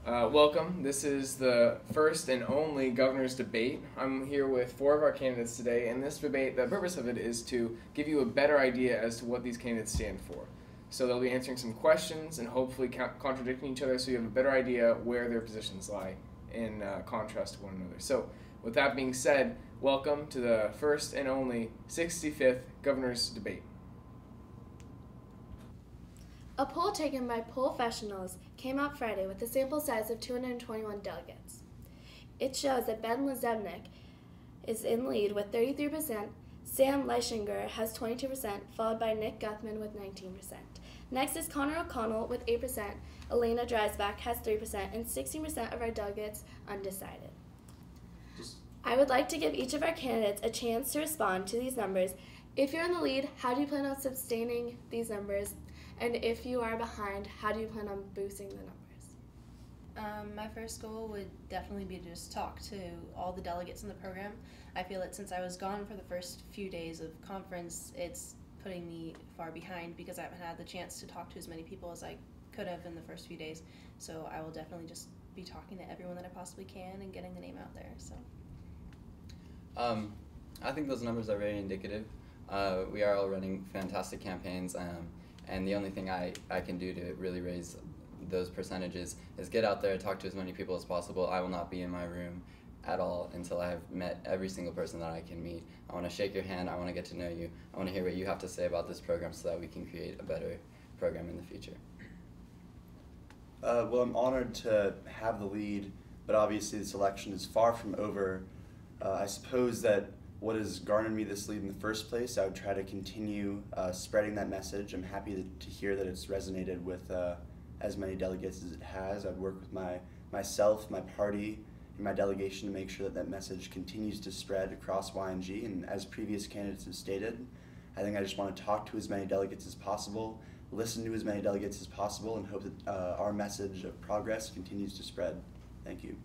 Welcome. This is the first and only governor's debate. I'm here with 4 of our candidates today, and this debate, the purpose of it is to give you a better idea as to what these candidates stand for. So they'll be answering some questions and hopefully contradicting each other so you have a better idea where their positions lie in contrast to one another. So with that being said, welcome to the first and only 65th governor's debate. A poll taken by Pollfessionals came out Friday with a sample size of 221 delegates. It shows that Ben Lezevnik is in lead with 33%, Sam Leishinger has 22%, followed by Nick Guthman with 19%. Next is Connor O'Connell with 8%, Elena Dreisbach has 3%, and 16% of our delegates undecided. I would like to give each of our candidates a chance to respond to these numbers. If you're in the lead, how do you plan on sustaining these numbers? And if you are behind, how do you plan on boosting the numbers? My first goal would definitely be to just talk to all the delegates in the program. I feel that since I was gone for the first few days of conference, it's putting me far behind because I haven't had the chance to talk to as many people as I could have in the first few days. So I will definitely just be talking to everyone that I possibly can and getting the name out there. So. I think those numbers are very indicative. We are all running fantastic campaigns. And the only thing I can do to really raise those percentages is get out there, talk to as many people as possible. I will not be in my room at all until I have met every single person that I can meet. I want to shake your hand. I want to get to know you. I want to hear what you have to say about this program so that we can create a better program in the future. Well, I'm honored to have the lead, but obviously this election is far from over. I suppose that what has garnered me this lead in the first place, I would try to continue spreading that message. I'm happy to hear that it's resonated with as many delegates as it has. I'd work with myself, my party, and my delegation to make sure that that message continues to spread across YNG. And as previous candidates have stated, I think I just want to talk to as many delegates as possible, listen to as many delegates as possible, and hope that our message of progress continues to spread. Thank you.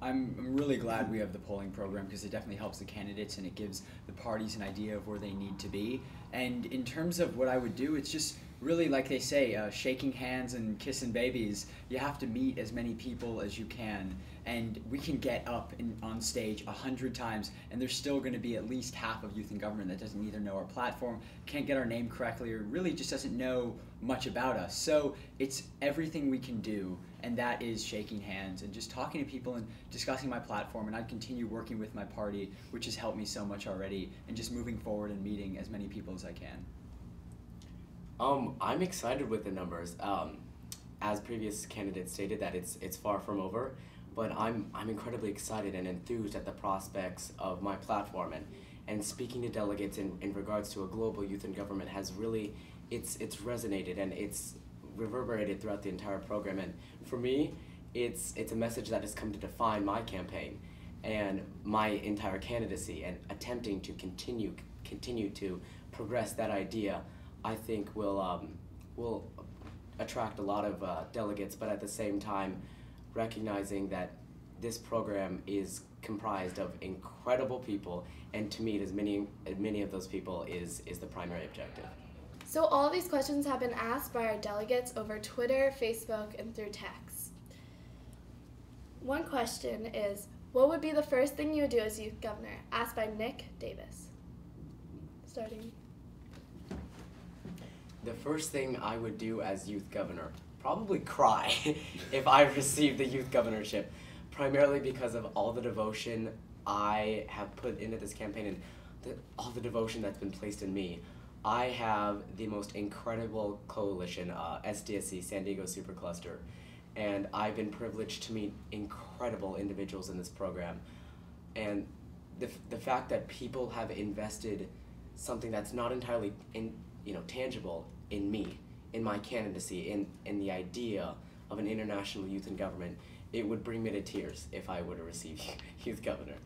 I'm really glad we have the polling program because it definitely helps the candidates and it gives the parties an idea of where they need to be. And in terms of what I would do, it's just really like they say, shaking hands and kissing babies. You have to meet as many people as you can, and we can get up on stage 100 times and there's still going to be at least half of youth in government that doesn't either know our platform, can't get our name correctly, or really just doesn't know much about us. So it's everything we can do, and that is shaking hands and just talking to people and discussing my platform. And I'd continue working with my party, which has helped me so much already, and just moving forward and meeting as many people as I can. I'm excited with the numbers. As previous candidates stated, that it's far from over, but I'm incredibly excited and enthused at the prospects of my platform, and speaking to delegates in regards to a global youth in government has really it's resonated and it's reverberated throughout the entire program. And for me, it's a message that has come to define my campaign and my entire candidacy, and attempting to continue to progress that idea, I think will attract a lot of delegates, but at the same time recognizing that this program is comprised of incredible people, and to meet as many of those people is the primary objective. So all of these questions have been asked by our delegates over Twitter, Facebook, and through text. One question is, what would be the first thing you would do as youth governor? Asked by Nick Davis. Starting. The first thing I would do as youth governor, probably cry if I received the youth governorship, primarily because of all the devotion I have put into this campaign and all the devotion that's been placed in me. I have the most incredible coalition, SDSC, San Diego Supercluster, and I've been privileged to meet incredible individuals in this program. And the fact that people have invested something that's not entirely tangible in me, in my candidacy, in the idea of an international youth in government, it would bring me to tears if I were to receive youth governor.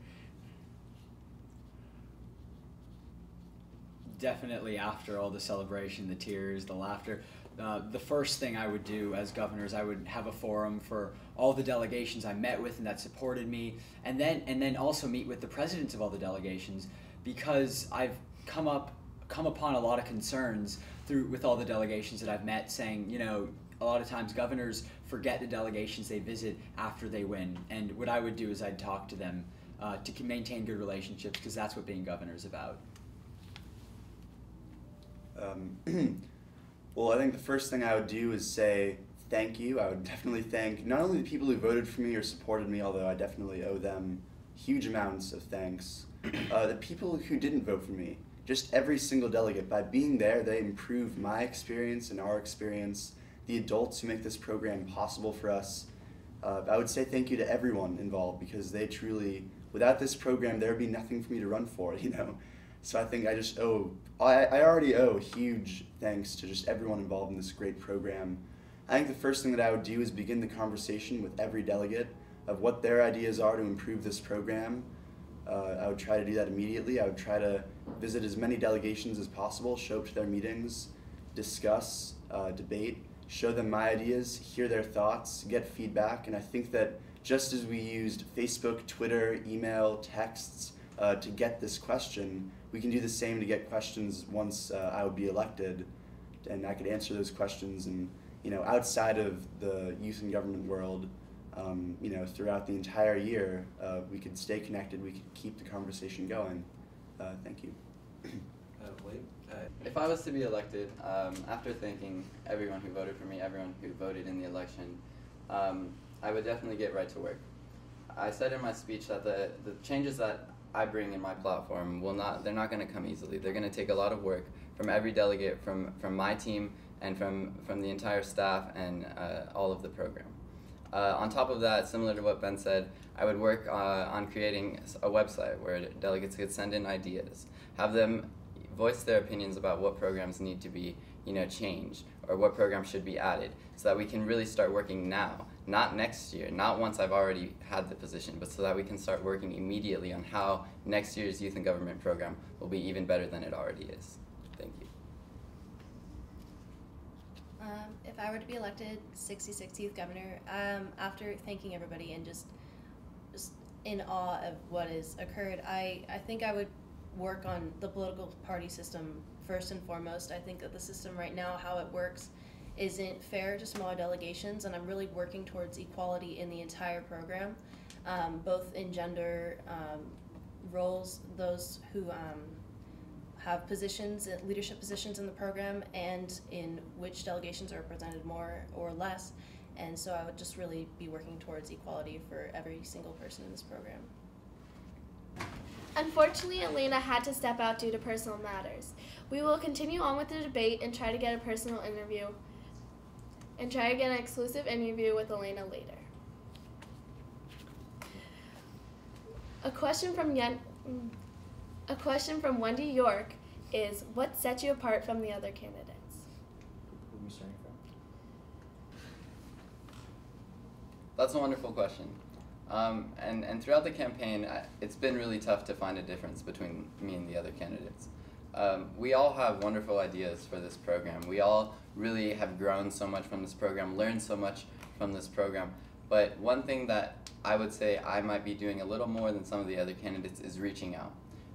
Definitely after all the celebration, the tears, the laughter, the first thing I would do as governor is I would have a forum for all the delegations I met with and that supported me, and then also meet with the presidents of all the delegations, because I've come upon a lot of concerns with all the delegations that I've met, saying, a lot of times governors forget the delegations they visit after they win. And what I would do is I'd talk to them to maintain good relationships, because that's what being governor is about. Well, I think the first thing I would do is say thank you. I would definitely thank not only the people who voted for me or supported me, although I definitely owe them huge amounts of thanks, the people who didn't vote for me, just every single delegate. By being there, they improved my experience and our experience, the adults who make this program possible for us. I would say thank you to everyone involved, because they truly, without this program, there would be nothing for me to run for, you know. So I think I just I already owe huge thanks to just everyone involved in this great program. I think the first thing that I would do is begin the conversation with every delegate of what their ideas are to improve this program. I would try to do that immediately. I would try to visit as many delegations as possible, show up to their meetings, discuss, debate, show them my ideas, hear their thoughts, get feedback. And I think that just as we used Facebook, Twitter, email, texts to get this question, we can do the same to get questions once I would be elected, and I could answer those questions. And you know, outside of the youth and government world, you know, throughout the entire year, we could stay connected. We could keep the conversation going. Thank you. If I was to be elected, after thanking everyone who voted for me, everyone who voted in the election, I would definitely get right to work. I said in my speech that the changes that I bring in my platform they're not going to come easily. They're going to take a lot of work from every delegate, from my team, and from the entire staff and all of the program. On top of that, similar to what Ben said, I would work on creating a website where delegates could send in ideas, have them voice their opinions about what programs need to be, you know, changed, or what programs should be added, so that we can really start working now, not next year, not once I've already had the position, but so that we can start working immediately on how next year's youth and government program will be even better than it already is. Thank you. If I were to be elected 66th youth governor, after thanking everybody and just in awe of what has occurred, I think I would work on the political party system first and foremost. I think that the system right now, how it works, isn't fair to smaller delegations, and I'm really working towards equality in the entire program, both in gender roles, those who have positions, leadership positions in the program, and in which delegations are represented more or less. And so I would just really be working towards equality for every single person in this program. Unfortunately, Elena had to step out due to personal matters. We will continue on with the debate and try to get a personal interview and try to get an exclusive interview with Elena later. A question from Wendy York is, what sets you apart from the other candidates? Who are we starting from? That's a wonderful question. And throughout the campaign, it's been really tough to find a difference between me and the other candidates. We all have wonderful ideas for this program. We all really have grown so much from this program, learned so much from this program. But one thing that I would say I might be doing a little more than some of the other candidates is reaching out.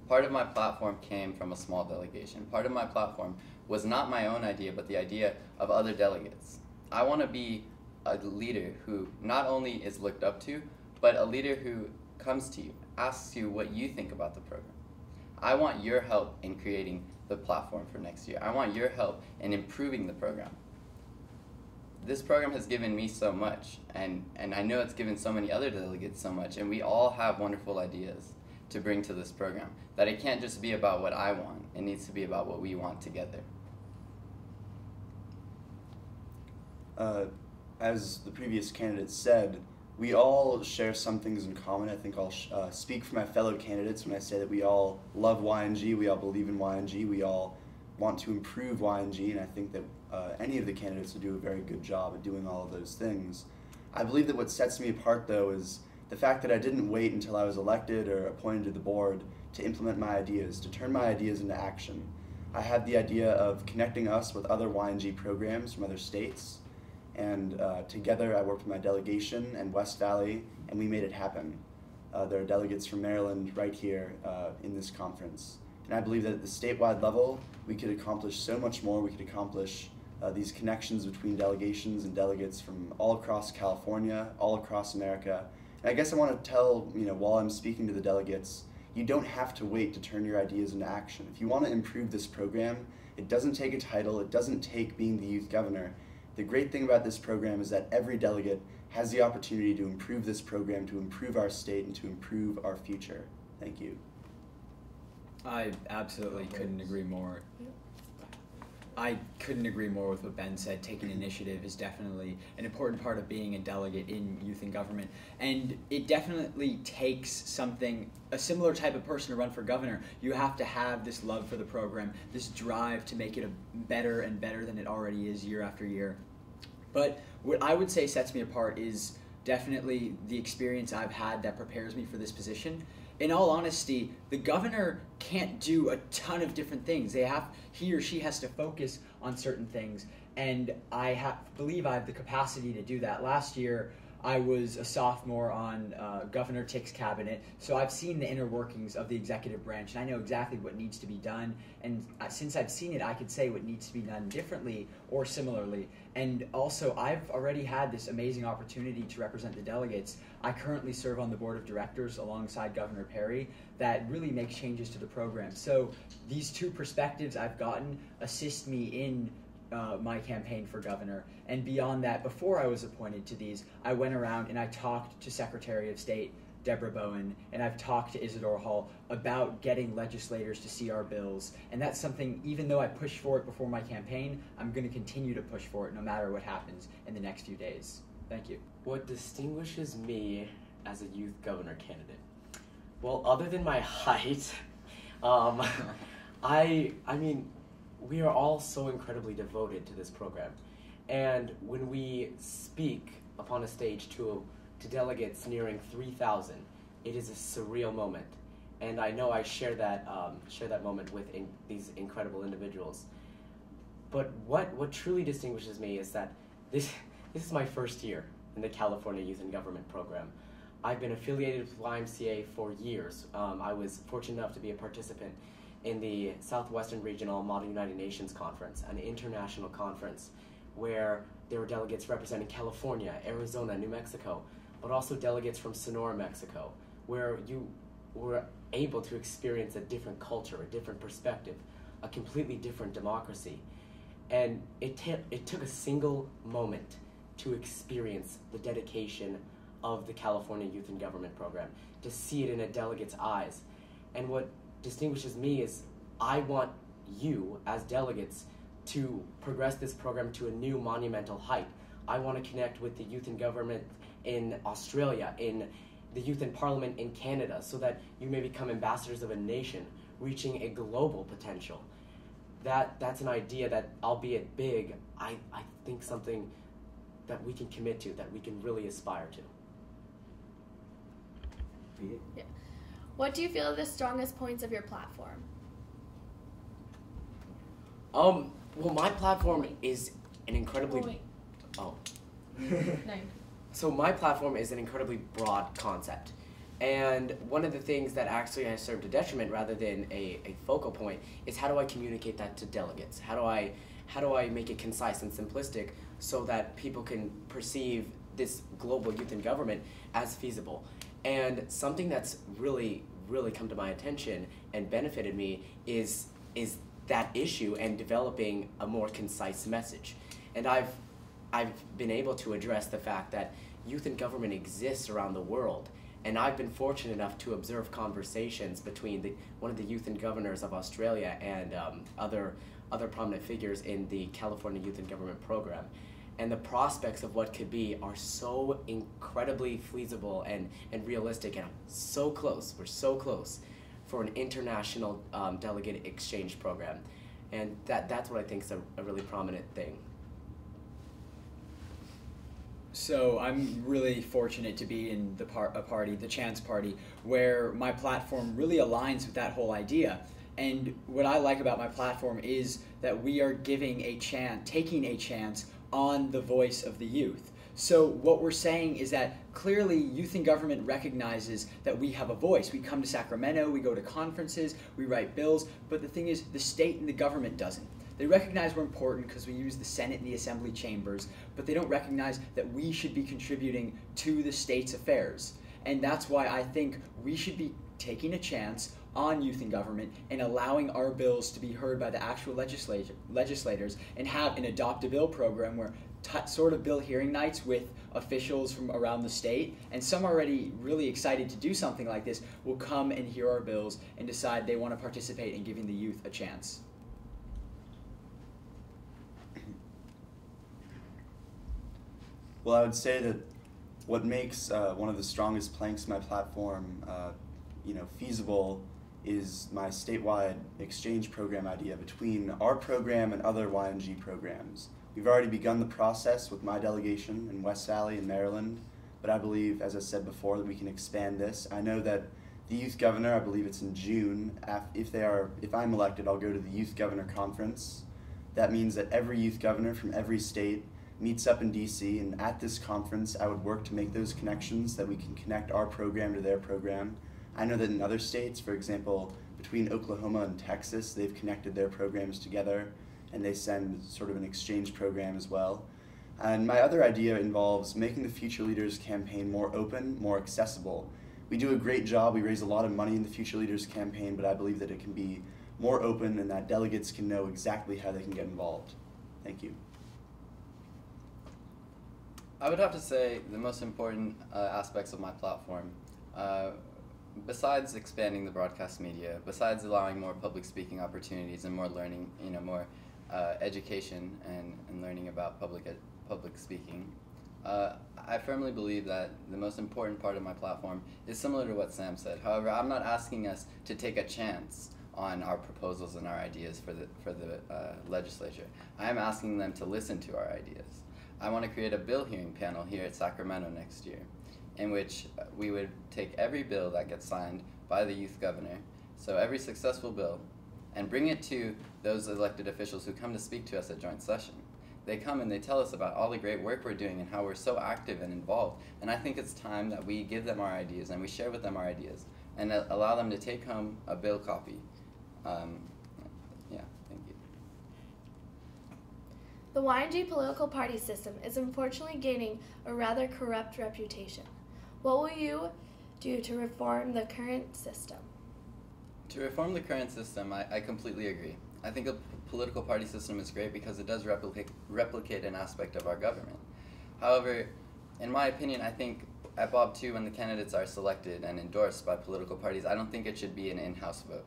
Part of my platform came from a small delegation. Part of my platform was not my own idea, but the idea of other delegates. I want to be a leader who not only is looked up to, but a leader who comes to you, asks you what you think about the program. I want your help in creating the platform for next year. I want your help in improving the program. This program has given me so much, and I know it's given so many other delegates so much, and we all have wonderful ideas to bring to this program, that it can't just be about what I want, it needs to be about what we want together. As the previous candidate said, we all share some things in common. I think I'll speak for my fellow candidates when I say that we all love YNG, we all believe in YNG, we all want to improve YNG, and I think that any of the candidates will do a very good job at doing all of those things. I believe that what sets me apart, though, is the fact that I didn't wait until I was elected or appointed to the board to implement my ideas, to turn my ideas into action. I had the idea of connecting us with other YNG programs from other states, and together I worked with my delegation and West Valley, and we made it happen. There are delegates from Maryland right here in this conference. And I believe that at the statewide level, we could accomplish so much more. We could accomplish these connections between delegations and delegates from all across California, all across America. And I guess I want to tell, while I'm speaking to the delegates, you don't have to wait to turn your ideas into action. If you want to improve this program, it doesn't take a title, it doesn't take being the youth governor. The great thing about this program is that every delegate has the opportunity to improve this program, to improve our state, and to improve our future. Thank you. I absolutely couldn't agree more. I couldn't agree more with what Ben said. Taking initiative is definitely an important part of being a delegate in youth and government. And it definitely takes something, a similar type of person to run for governor. You have to have this love for the program, this drive to make it better and better than it already is year after year. But what I would say sets me apart is definitely the experience I've had that prepares me for this position. In all honesty, the governor can't do a ton of different things. He or she has to focus on certain things, and I believe I have the capacity to do that. Last year, I was a sophomore on Governor Tick's cabinet, so I've seen the inner workings of the executive branch, and I know exactly what needs to be done. And since I've seen it, I could say what needs to be done differently or similarly. And also, I've already had this amazing opportunity to represent the delegates. I currently serve on the board of directors alongside Governor Perry that really makes changes to the program. So these two perspectives I've gotten assist me in my campaign for governor. And beyond that, before I was appointed to these, I went around and I talked to Secretary of State Deborah Bowen, and I've talked to Isidore Hall about getting legislators to see our bills. And that's something, even though I pushed for it before my campaign, I'm going to continue to push for it no matter what happens in the next few days. Thank you. What distinguishes me as a youth governor candidate? Well, other than my height, I mean, we are all so incredibly devoted to this program. And when we speak upon a stage to delegates nearing 3,000, it is a surreal moment. And I know I share that moment with these incredible individuals. But what truly distinguishes me is that this is my first year in the California Youth and Government Program. I've been affiliated with YMCA for years. I was fortunate enough to be a participant in the Southwestern Regional Model United Nations Conference, an international conference where there were delegates representing California, Arizona, New Mexico, but also delegates from Sonora, Mexico, where you were able to experience a different culture, a different perspective, a completely different democracy. And it took a single moment to experience the dedication of the California Youth and Government Program, to see it in a delegate's eyes. And what distinguishes me is I want you, as delegates, to progress this program to a new monumental height. I want to connect with the youth in government in Australia, in the youth in parliament in Canada, so that you may become ambassadors of a nation, reaching a global potential. That's an idea that, albeit big, I think something that we can commit to, that we can really aspire to. Yeah. What do you feel are the strongest points of your platform? Well, my platform is an incredibly... So my platform is an incredibly broad concept. And one of the things that actually has served a detriment rather than a focal point is how do I communicate that to delegates? How do I make it concise and simplistic so that people can perceive this global youth in government as feasible? And something that's really come to my attention and benefited me is that issue and developing a more concise message. And I've been able to address the fact that youth in government exists around the world. And I've been fortunate enough to observe conversations between one of the youth and governors of Australia and other prominent figures in the California Youth and Government Program. And the prospects of what could be are so incredibly feasible and realistic, and so close. We're so close for an international delegate exchange program. And that's what I think is a really prominent thing. So I'm really fortunate to be in a party, the Chance Party, where my platform really aligns with that whole idea. And what I like about my platform is that we are taking a chance on the voice of the youth. So what we're saying is that clearly youth in government recognizes that we have a voice. We come to Sacramento, we go to conferences, we write bills, but the thing is the state and the government doesn't. They recognize we're important because we use the Senate and the Assembly chambers, but they don't recognize that we should be contributing to the state's affairs. And that's why I think we should be taking a chance on youth in government and allowing our bills to be heard by the actual legislators and have an adopt a bill program where sort of bill hearing nights with officials from around the state, and some already really excited to do something like this will come and hear our bills and decide they want to participate in giving the youth a chance. Well, I would say that what makes one of the strongest planks of my platform feasible is my statewide exchange program idea between our program and other YNG programs. We've already begun the process with my delegation in West Valley and Maryland, but I believe, as I said before, that we can expand this. I know that the youth governor, I believe it's in June, if I'm elected, I'll go to the youth governor conference. That means that every youth governor from every state meets up in DC, and at this conference I would work to make those connections that we can connect our program to their program. I know that in other states, for example, between Oklahoma and Texas, they've connected their programs together, and they send sort of an exchange program as well. And my other idea involves making the Future Leaders campaign more open, more accessible. We do a great job, we raise a lot of money in the Future Leaders campaign, but I believe that it can be more open and that delegates can know exactly how they can get involved. Thank you. I would have to say the most important aspects of my platform, besides expanding the broadcast media, besides allowing more public speaking opportunities and more learning, more education and learning about public speaking, I firmly believe that the most important part of my platform is similar to what Sam said. However, I'm not asking us to take a chance on our proposals and our ideas for the legislature. I am asking them to listen to our ideas. I want to create a bill hearing panel here at Sacramento next year, in which we would take every bill that gets signed by the youth governor, so every successful bill, and bring it to those elected officials who come to speak to us at joint session. They come and they tell us about all the great work we're doing and how we're so active and involved, and I think it's time that we give them our ideas and we share with them our ideas and allow them to take home a bill copy. Yeah, thank you. The YNG political party system is unfortunately gaining a rather corrupt reputation. What will you do to reform the current system? To reform the current system, I completely agree. I think a political party system is great because it does replicate an aspect of our government. However, in my opinion, I think at Bob 2, when the candidates are selected and endorsed by political parties, I don't think it should be an in-house vote.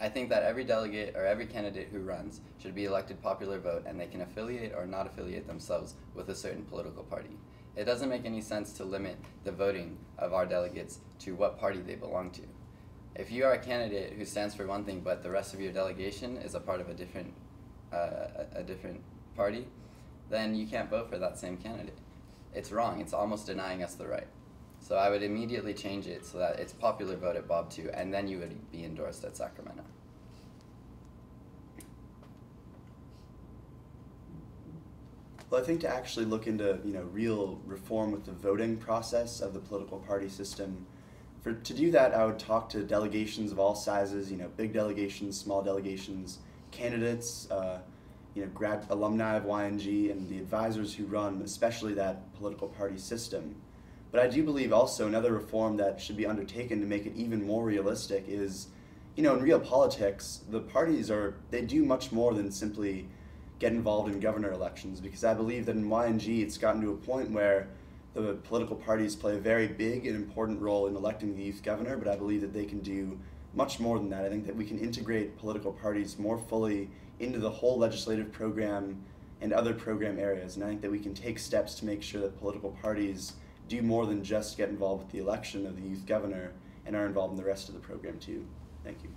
I think that every delegate or every candidate who runs should be elected popular vote, and they can affiliate or not affiliate themselves with a certain political party. It doesn't make any sense to limit the voting of our delegates to what party they belong to. If you are a candidate who stands for one thing but the rest of your delegation is a part of a different party, then you can't vote for that same candidate. It's wrong. It's almost denying us the right. So I would immediately change it so that it's popular vote at Bob 2, and then you would be endorsed at Sacramento. Well, I think to actually look into real reform with the voting process of the political party system, to do that, I would talk to delegations of all sizes, big delegations, small delegations, candidates, grad alumni of YNG, and the advisors who run, especially that political party system. But I do believe also another reform that should be undertaken to make it even more realistic is, in real politics, the parties they do much more than simply get involved in governor elections, because I believe that in YNG it's gotten to a point where the political parties play a very big and important role in electing the youth governor, but I believe that they can do much more than that. I think that we can integrate political parties more fully into the whole legislative program and other program areas, and I think that we can take steps to make sure that political parties do more than just get involved with the election of the youth governor and are involved in the rest of the program too. Thank you.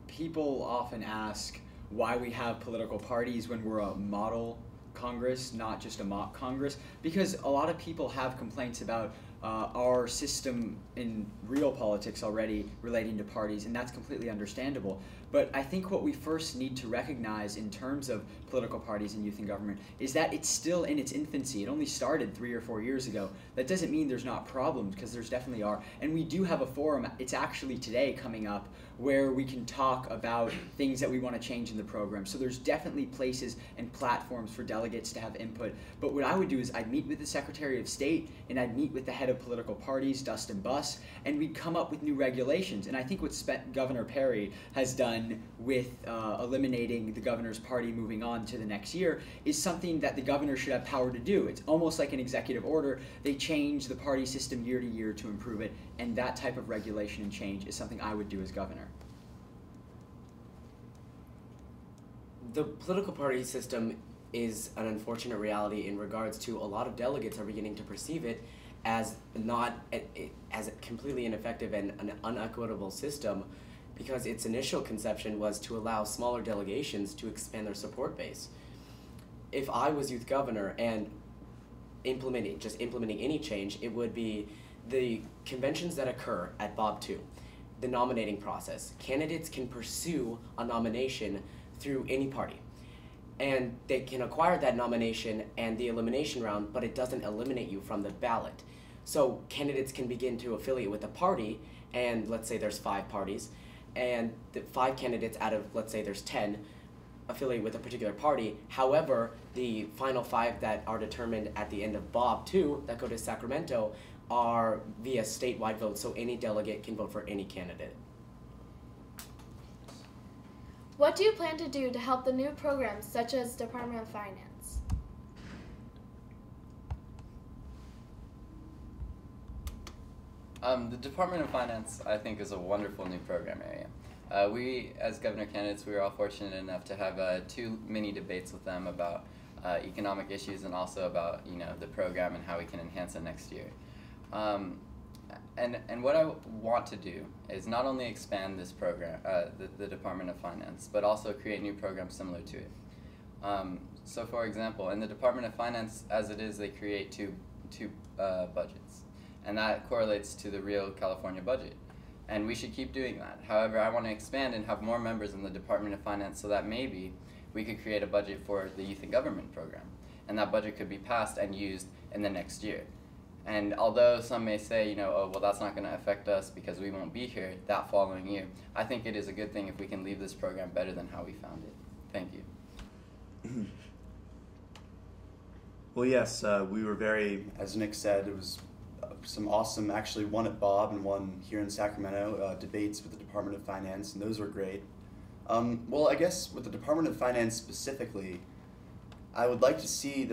People often ask why we have political parties when we're a model Congress, not just a mock Congress, because a lot of people have complaints about our system in real politics already relating to parties, and that's completely understandable. But I think what we first need to recognize in terms of political parties and youth in government is that it's still in its infancy. It only started 3 or 4 years ago. That doesn't mean there's not problems, because there's definitely are. And we do have a forum, it's actually today coming up, where we can talk about things that we want to change in the program. So there's definitely places and platforms for delegates to have input. But what I would do is I'd meet with the Secretary of State and I'd meet with the head of political parties, Dustin Buss, and we'd come up with new regulations. And I think what Governor Perry has done with eliminating the governor's party moving on to the next year is something that the governor should have power to do. It's almost like an executive order. They change the party system year to year to improve it, and that type of regulation and change is something I would do as governor. The political party system is an unfortunate reality in regards to a lot of delegates are beginning to perceive it as as a completely ineffective and an unequitable system, because its initial conception was to allow smaller delegations to expand their support base. If I was youth governor and implementing any change, it would be the conventions that occur at Bob 2, the nominating process. Candidates can pursue a nomination through any party, and they can acquire that nomination and the elimination round, but it doesn't eliminate you from the ballot. So candidates can begin to affiliate with a party, and let's say there's 5 parties, and the 5 candidates out of, let's say there's 10, affiliate with a particular party. However, the final 5 that are determined at the end of Bob 2 that go to Sacramento are via statewide vote, so any delegate can vote for any candidate. What do you plan to do to help the new programs such as Department of Finance? The Department of Finance, I think, is a wonderful new program area. We, as governor candidates, we were all fortunate enough to have 2 mini debates with them about economic issues and also about, the program and how we can enhance it next year. And what I want to do is not only expand this program, the Department of Finance, but also create new programs similar to it. So for example, in the Department of Finance, as it is, they create two budgets, and that correlates to the real California budget. And we should keep doing that. However, I want to expand and have more members in the Department of Finance so that maybe we could create a budget for the Youth in Government program, and that budget could be passed and used in the next year. And although some may say, oh, well, that's not going to affect us because we won't be here that following year, I think it is a good thing if we can leave this program better than how we found it. Thank you. Well, yes, we were very, as Nick said, it was some awesome, actually one at Bob and one here in Sacramento, debates with the Department of Finance, and those were great. Well, I guess with the Department of Finance specifically, I would like to see,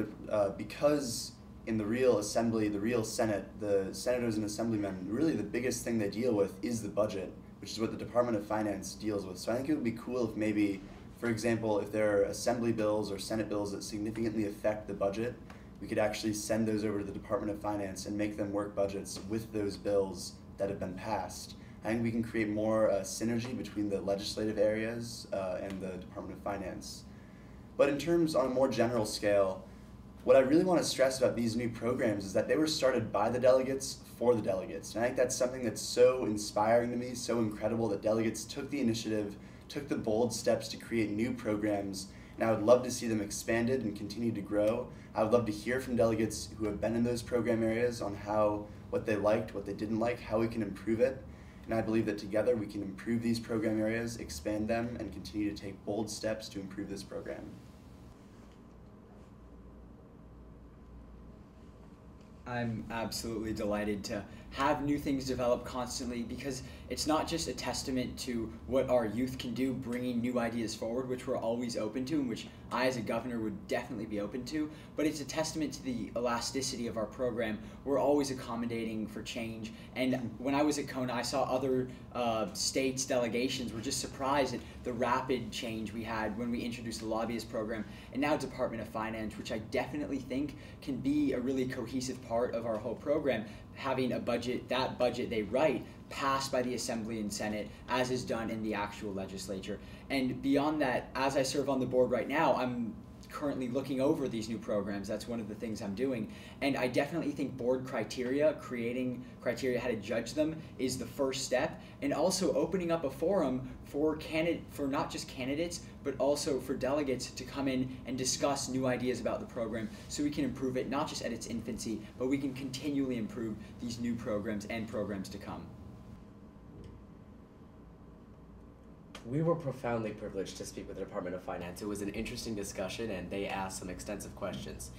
because in the real assembly, the real Senate, the senators and assemblymen, really the biggest thing they deal with is the budget, which is what the Department of Finance deals with. So I think it would be cool if maybe, for example, if there are assembly bills or Senate bills that significantly affect the budget, we could actually send those over to the Department of Finance and make them work budgets with those bills that have been passed. I think we can create more synergy between the legislative areas and the Department of Finance. But in terms on a more general scale, what I really want to stress about these new programs is that they were started by the delegates for the delegates. And I think that's something that's so inspiring to me, so incredible that delegates took the initiative, took the bold steps to create new programs, and I would love to see them expanded and continue to grow. I would love to hear from delegates who have been in those program areas on what they liked, what they didn't like, how we can improve it. And I believe that together we can improve these program areas, expand them, and continue to take bold steps to improve this program. I'm absolutely delighted to have new things develop constantly, because it's not just a testament to what our youth can do, bringing new ideas forward, which we're always open to and which I as a governor would definitely be open to, but it's a testament to the elasticity of our program. We're always accommodating for change, and when I was at Kona, I saw other states' delegations were just surprised at the rapid change we had when we introduced the lobbyist program, and now Department of Finance, which I definitely think can be a really cohesive part of our whole program, having a budget, that budget they write, passed by the Assembly and Senate, as is done in the actual legislature. And beyond that, as I serve on the board right now, I'm currently looking over these new programs. That's one of the things I'm doing. And I definitely think board criteria, creating criteria how to judge them, is the first step. And also opening up a forum for not just candidates, but also for delegates to come in and discuss new ideas about the program so we can improve it, not just at its infancy, but we can continually improve these new programs and programs to come. We were profoundly privileged to speak with the Department of Finance. It was an interesting discussion, and they asked some extensive questions.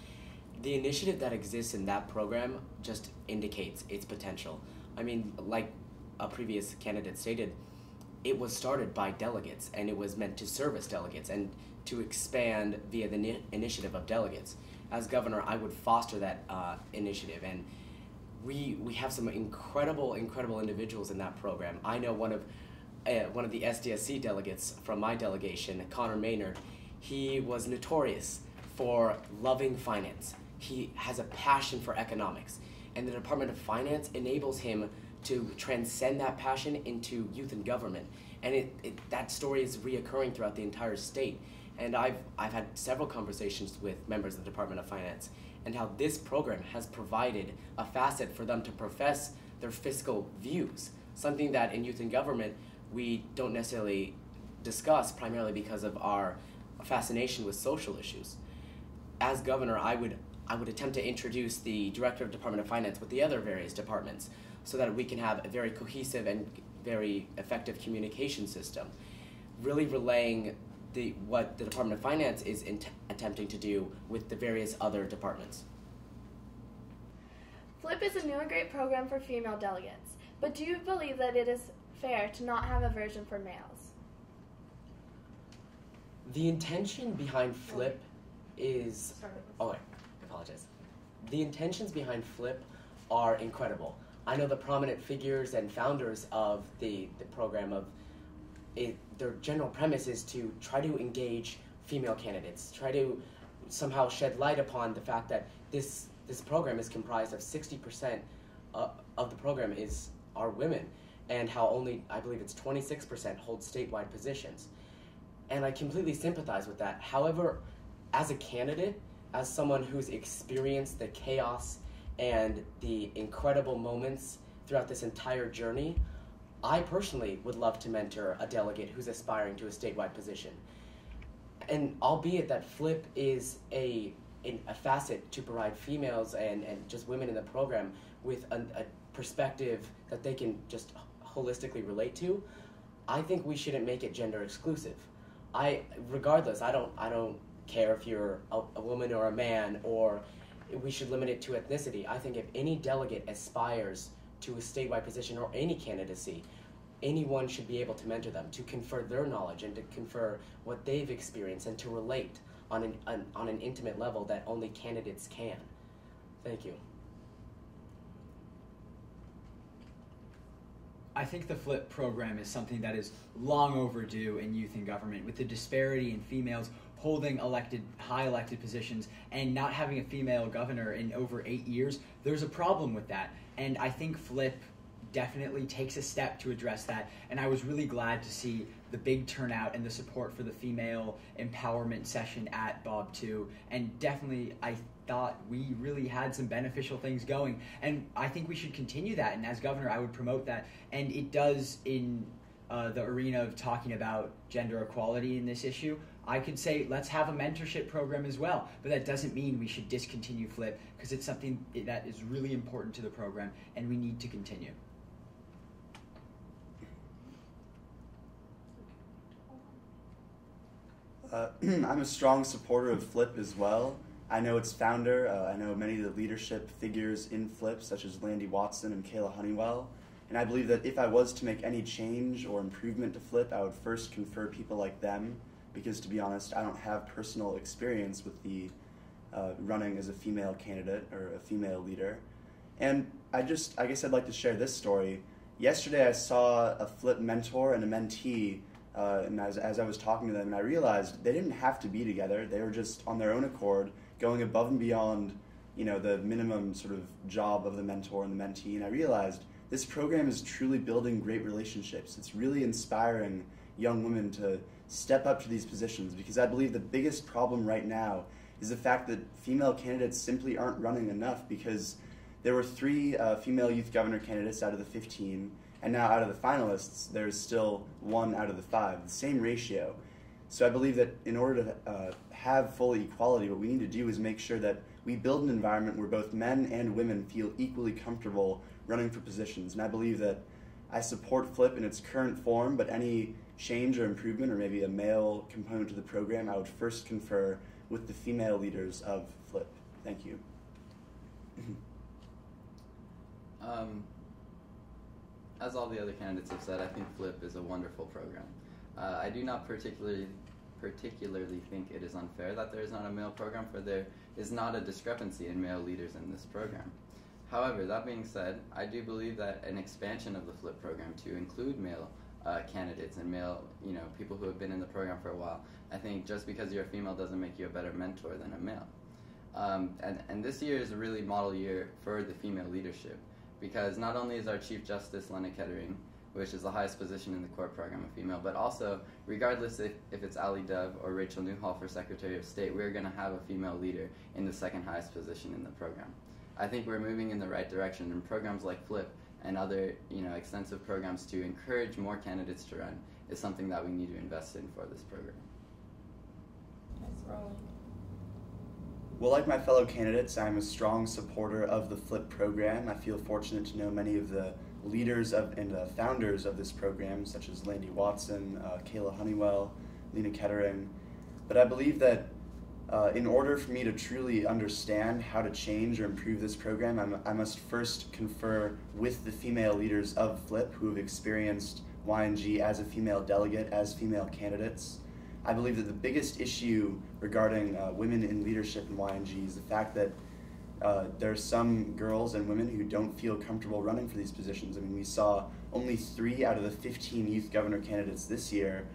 The initiative that exists in that program just indicates its potential. I mean, like a previous candidate stated, it was started by delegates, and it was meant to service delegates and to expand via the initiative of delegates. As governor, I would foster that initiative, and we have some incredible individuals in that program. I know one of the SDSC delegates from my delegation, Connor Maynard. He was notorious for loving finance. He has a passion for economics, and the Department of Finance enables him to transcend that passion into youth and government. And that story is reoccurring throughout the entire state. And I've had several conversations with members of the Department of Finance, and how this program has provided a facet for them to profess their fiscal views, something that in youth and government we don't necessarily discuss, primarily because of our fascination with social issues. As governor, I would attempt to introduce the director of Department of Finance with the other various departments so that we can have a very cohesive and very effective communication system, really relaying what the Department of Finance is attempting to do with the various other departments. FLIP is a new and great program for female delegates, but do you believe that it is fair to not have a version for males? The intention behind FLIP is... Oh, I apologize. The intentions behind FLIP are incredible. I know the prominent figures and founders of the program their general premise is to try to engage female candidates, try to somehow shed light upon the fact that this program is comprised of 60% of the program are women, and how only, I believe it's 26% hold statewide positions. And I completely sympathize with that. However, as a candidate, as someone who's experienced the chaos and the incredible moments throughout this entire journey, I personally would love to mentor a delegate who's aspiring to a statewide position. And albeit that FLIP is a facet to provide females and just women in the program with a perspective that they can just holistically relate to, I think we shouldn't make it gender exclusive. Regardless, I don't care if you're a woman or a man, or we should limit it to ethnicity. I think if any delegate aspires to a statewide position or any candidacy, anyone should be able to mentor them, to confer their knowledge and to confer what they've experienced and to relate on an intimate level that only candidates can. Thank you. I think the FLIP program is something that is long overdue in youth and government, with the disparity in females holding high elected positions and not having a female governor in over 8 years. There's a problem with that, and I think FLIP definitely takes a step to address that, and I was really glad to see the big turnout and the support for the female empowerment session at Bob 2, and definitely I thought we really had some beneficial things going, and I think we should continue that, and as governor I would promote that, and it does in the arena of talking about gender equality in this issue. I could say let's have a mentorship program as well, but that doesn't mean we should discontinue FLIP, because it's something that is really important to the program and we need to continue. I'm a strong supporter of FLIP as well. I know its founder, I know many of the leadership figures in FLIP, such as Landy Watson and Kayla Honeywell, and I believe that if I was to make any change or improvement to FLIP, I would first confer people like them, because to be honest, I don't have personal experience with the running as a female candidate or a female leader. And I guess I'd like to share this story. Yesterday I saw a FLIP mentor and a mentee, and as I was talking to them, and I realized they didn't have to be together. They were just on their own accord, going above and beyond, the minimum sort of job of the mentor and the mentee. And I realized this program is truly building great relationships. It's really inspiring young women to step up to these positions, because I believe the biggest problem right now is the fact that female candidates simply aren't running enough, because there were 3 female youth governor candidates out of the 15, and now out of the finalists, there's still 1 out of the 5, the same ratio. So I believe that in order to have full equality, what we need to do is make sure that we build an environment where both men and women feel equally comfortable running for positions. And I believe that I support FLIP in its current form, but any change or improvement, or maybe a male component to the program, I would first confer with the female leaders of FLIP. Thank you. As all the other candidates have said, I think FLIP is a wonderful program. I do not particularly think it is unfair that there is not a male program, for there is not a discrepancy in male leaders in this program. However, that being said, I do believe that an expansion of the FLIP program to include male candidates and male, people who have been in the program for a while, I think just because you're a female doesn't make you a better mentor than a male. And this year is a really model year for the female leadership, because not only is our Chief Justice Lena Kettering, which is the highest position in the court program, a female, but also, regardless if it's Ali Dove or Rachel Newhall for Secretary of State, we're going to have a female leader in the 2nd highest position in the program. I think we're moving in the right direction, and programs like FLIP and other extensive programs to encourage more candidates to run is something that we need to invest in for this program. Well, like my fellow candidates, I'm a strong supporter of the FLIP program. I feel fortunate to know many of the leaders and founders of this program, such as Landy Watson, Kayla Honeywell, Lena Kettering. But I believe that in order for me to truly understand how to change or improve this program, I must first confer with the female leaders of FLIP who have experienced YNG as a female delegate, as female candidates. I believe that the biggest issue regarding women in leadership in YNG is the fact that there are some girls and women who don't feel comfortable running for these positions. I mean, we saw only 3 out of the 15 youth governor candidates this year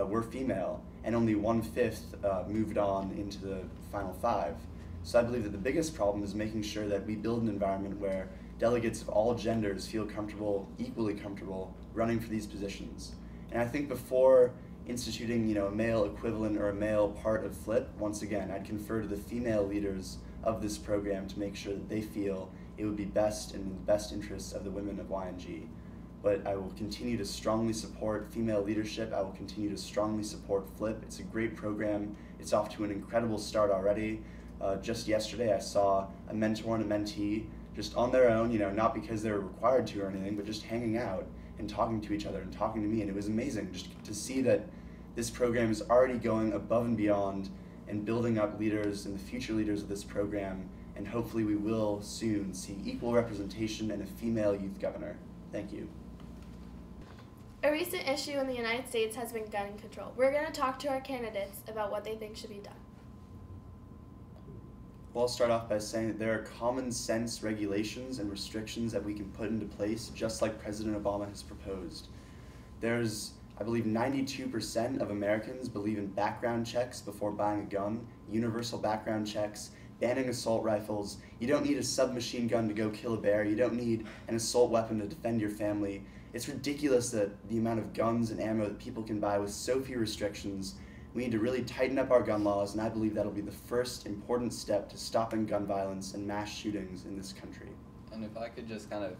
were female, and only 1/5 moved on into the final 5. So I believe that the biggest problem is making sure that we build an environment where delegates of all genders feel comfortable, equally comfortable, running for these positions. And I think before instituting, a male equivalent or a male part of FLIP, once again, I'd confer to the female leaders of this program to make sure that they feel it would be best and in the best interests of the women of YNG. But I will continue to strongly support female leadership. I will continue to strongly support FLIP. It's a great program. It's off to an incredible start already. Just yesterday I saw a mentor and a mentee just on their own, not because they were required to or anything, but just hanging out and talking to each other and talking to me. And it was amazing just to see that this program is already going above and beyond and building up leaders and the future leaders of this program. And hopefully we will soon see equal representation and a female youth governor. Thank you. A recent issue in the United States has been gun control. We're going to talk to our candidates about what they think should be done. Well, I'll start off by saying that there are common sense regulations and restrictions that we can put into place, just like President Obama has proposed. There's, I believe, 92% of Americans believe in background checks before buying a gun, universal background checks, banning assault rifles. You don't need a submachine gun to go kill a bear. You don't need an assault weapon to defend your family. It's ridiculous that the amount of guns and ammo that people can buy with so few restrictions. We need to really tighten up our gun laws, and I believe that'll be the first important step to stopping gun violence and mass shootings in this country. And if I could just kind of,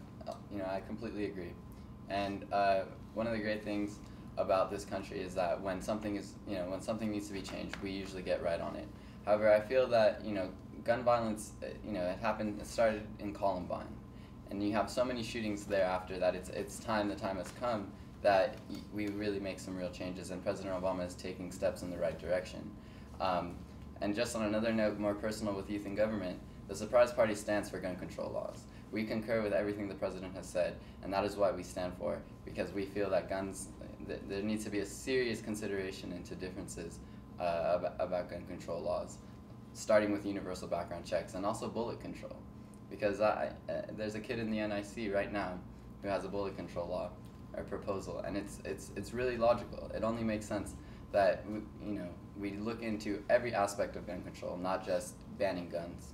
I completely agree. And one of the great things about this country is that when something needs to be changed, we usually get right on it. However, I feel that, gun violence, it started in Columbine. And you have so many shootings thereafter that the time has come that we really make some real changes, and President Obama is taking steps in the right direction. And just on another note, more personal with youth in government, the Surprise Party stands for gun control laws. We concur with everything the President has said, and that is what we stand for, because we feel that there needs to be a serious consideration into differences about gun control laws, starting with universal background checks and also bullet control. Because there's a kid in the NIC right now who has a bullet control law or proposal, and it's really logical. It only makes sense that we look into every aspect of gun control, not just banning guns.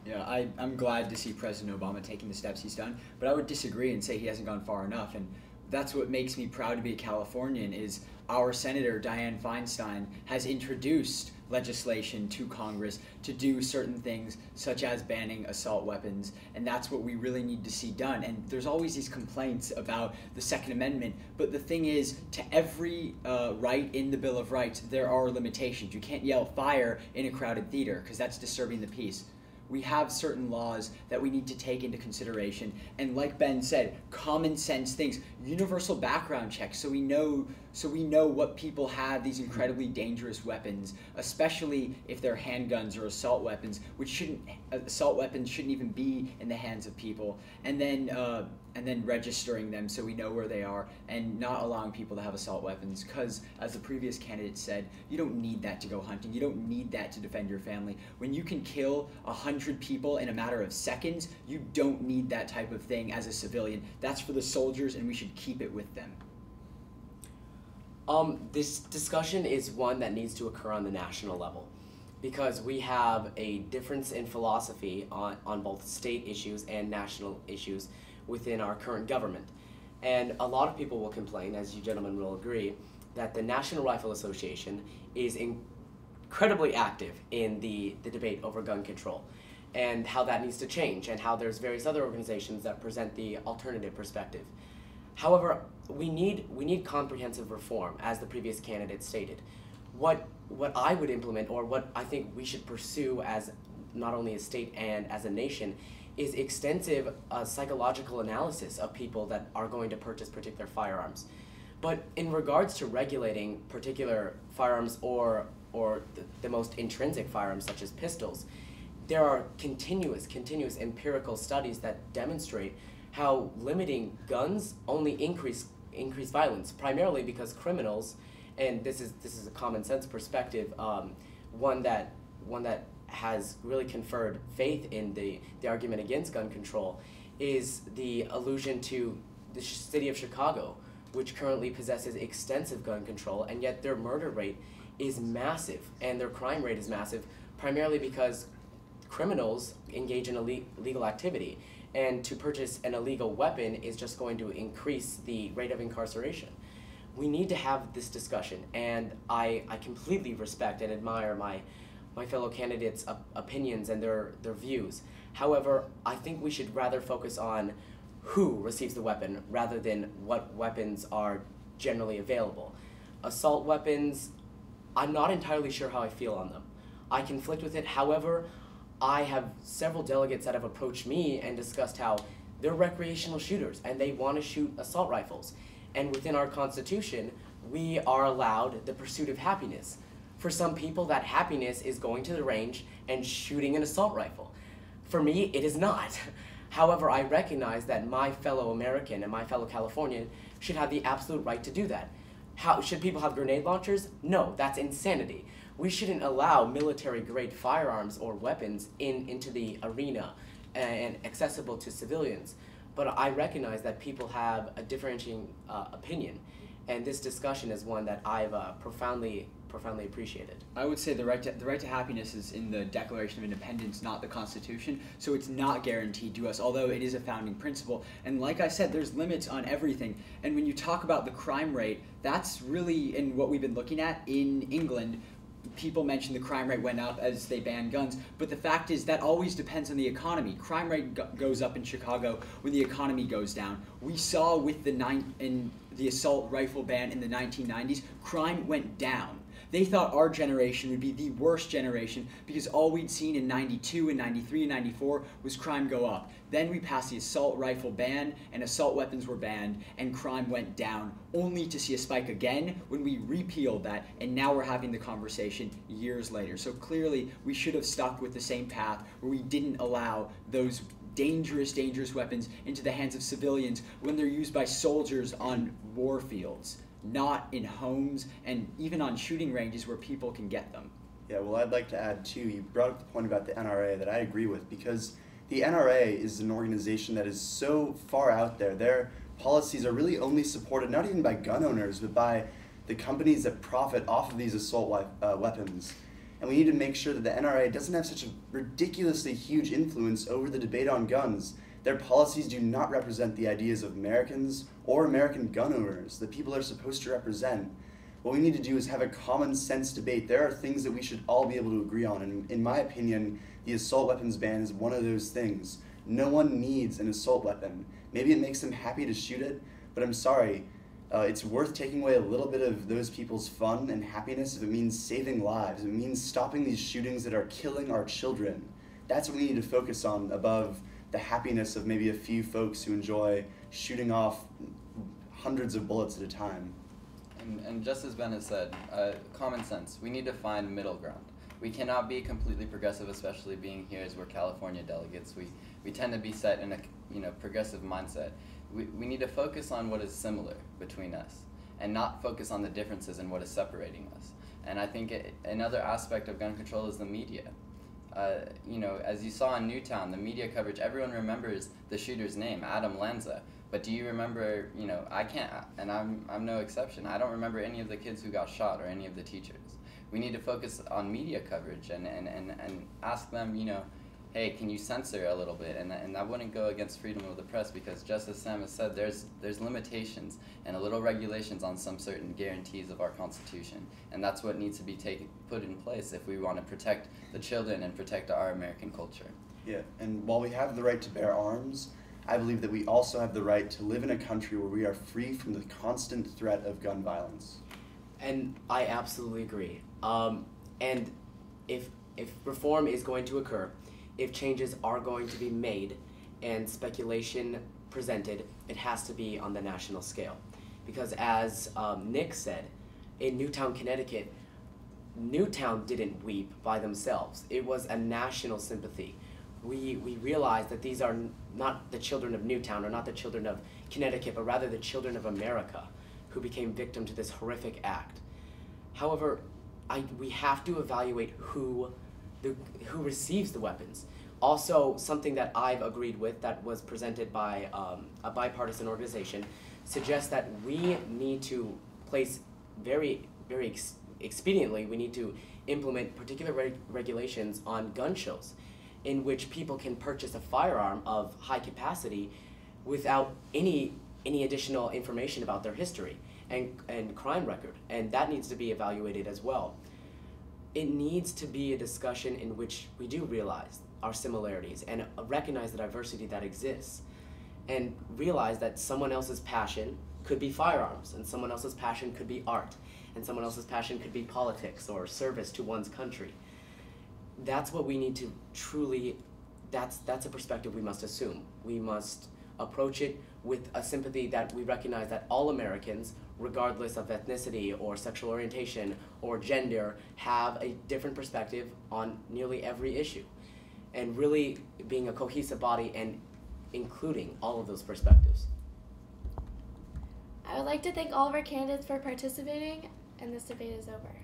Yeah, I'm glad to see President Obama taking the steps he's done, but I would disagree and say he hasn't gone far enough. And that's what makes me proud to be a Californian is our Senator Dianne Feinstein has introduced legislation to Congress to do certain things such as banning assault weapons, and that's what we really need to see done. And there's always these complaints about the Second Amendment, but the thing is, to every right in the Bill of Rights, there are limitations. You can't yell fire in a crowded theater because that's disturbing the peace. We have certain laws that we need to take into consideration, and like Ben said, common sense things, universal background checks, so we know what people have, these incredibly dangerous weapons, especially if they're handguns or assault weapons, assault weapons shouldn't even be in the hands of people, and then registering them so we know where they are, and not allowing people to have assault weapons, because as the previous candidate said, you don't need that to go hunting, you don't need that to defend your family. When you can kill 100 people in a matter of seconds, you don't need that type of thing as a civilian. That's for the soldiers, and we should keep it with them. This discussion is one that needs to occur on the national level, because we have a difference in philosophy on both state issues and national issues within our current government. And a lot of people will complain, as you gentlemen will agree, that the National Rifle Association is incredibly active in the debate over gun control, and how that needs to change, and how there's various other organizations that present the alternative perspective. However, we need comprehensive reform, as the previous candidate stated. What I would implement, or what I think we should pursue as not only a state and as a nation, is extensive psychological analysis of people that are going to purchase particular firearms. But in regards to regulating particular firearms or the most intrinsic firearms such as pistols, there are continuous empirical studies that demonstrate how limiting guns only increase violence, primarily because criminals, and this is a common sense perspective, one that has really conferred faith in the argument against gun control, is the allusion to the city of Chicago, which currently possesses extensive gun control, and yet their murder rate is massive and their crime rate is massive, primarily because criminals engage in illegal activity, and to purchase an illegal weapon is just going to increase the rate of incarceration. We need to have this discussion, and I completely respect and admire my fellow candidates' opinions and their views. However, I think we should rather focus on who receives the weapon rather than what weapons are generally available. Assault weapons, I'm not entirely sure how I feel on them. I conflict with it. However, I have several delegates that have approached me and discussed how they're recreational shooters and they want to shoot assault rifles. And within our Constitution, we are allowed the pursuit of happiness. For some people, that happiness is going to the range and shooting an assault rifle. For me, it is not. However, I recognize that my fellow American and my fellow Californian should have the absolute right to do that. Should people have grenade launchers? No, that's insanity. We shouldn't allow military-grade firearms or weapons into the arena and accessible to civilians. But I recognize that people have a differentiating opinion, and this discussion is one that I've profoundly appreciated. I would say the right to happiness is in the Declaration of Independence, not the Constitution, so it's not guaranteed to us, although it is a founding principle. And like I said, there's limits on everything. And when you talk about the crime rate, that's really in what we've been looking at in England. People mention the crime rate went up as they banned guns, but the fact is that always depends on the economy. Crime rate goes up in Chicago when the economy goes down. We saw with the assault rifle ban in the 1990s, crime went down. They thought our generation would be the worst generation because all we'd seen in 92 and 93 and 94 was crime go up. Then we passed the assault rifle ban and assault weapons were banned and crime went down, only to see a spike again when we repealed that, and now we're having the conversation years later. So clearly we should have stuck with the same path where we didn't allow those dangerous weapons into the hands of civilians when they're used by soldiers on war fields, not in homes and even on shooting ranges where people can get them. Yeah, well, I'd like to add too, you brought up the point about the NRA that I agree with, because the NRA is an organization that is so far out there. Their policies are really only supported not even by gun owners, but by the companies that profit off of these assault weapons. And we need to make sure that the NRA doesn't have such a ridiculously huge influence over the debate on guns, Their policies do not represent the ideas of Americans or American gun owners that people are supposed to represent. What we need to do is have a common sense debate. There are things that we should all be able to agree on, and in my opinion, the assault weapons ban is one of those things. No one needs an assault weapon. Maybe it makes them happy to shoot it, but I'm sorry, it's worth taking away a little bit of those people's fun and happiness if it means saving lives, if it means stopping these shootings that are killing our children. That's what we need to focus on above the happiness of maybe a few folks who enjoy shooting off hundreds of bullets at a time. And just as Ben has said, common sense. We need to find middle ground. We cannot be completely progressive, especially being here as we're California delegates. We tend to be set in a progressive mindset. We need to focus on what is similar between us and not focus on the differences in what is separating us. And I think another aspect of gun control is the media. As you saw in Newtown, the media coverage, everyone remembers the shooter's name, Adam Lanza. But do you remember, I can't, and I'm no exception. I don't remember any of the kids who got shot or any of the teachers. We need to focus on media coverage and ask them, hey, can you censor a little bit? And that wouldn't go against freedom of the press, because just as Sam has said, there's limitations and a little regulations on some certain guarantees of our Constitution. And that's what needs to be put in place if we want to protect the children and protect our American culture. Yeah, and while we have the right to bear arms, I believe that we also have the right to live in a country where we are free from the constant threat of gun violence. And I absolutely agree. And if reform is going to occur, if changes are going to be made and speculation presented, it has to be on the national scale. Because as Nick said, in Newtown, Connecticut, Newtown didn't weep by themselves. It was a national sympathy. We realized that these are not the children of Newtown or not the children of Connecticut, but rather the children of America who became victim to this horrific act. However, we have to evaluate who receives the weapons. Also, something that I've agreed with that was presented by a bipartisan organization suggests that we need to place very expediently, we need to implement particular regulations on gun shows in which people can purchase a firearm of high capacity without any additional information about their history and crime record, and that needs to be evaluated as well. It needs to be a discussion in which we do realize our similarities and recognize the diversity that exists, and realize that someone else's passion could be firearms, and someone else's passion could be art, and someone else's passion could be politics or service to one's country. That's what we need to truly, that's a perspective we must assume. We must approach it with a sympathy that we recognize that all Americans, regardless of ethnicity or sexual orientation or gender, have a different perspective on nearly every issue. And really being a cohesive body and including all of those perspectives. I would like to thank all of our candidates for participating, and this debate is over.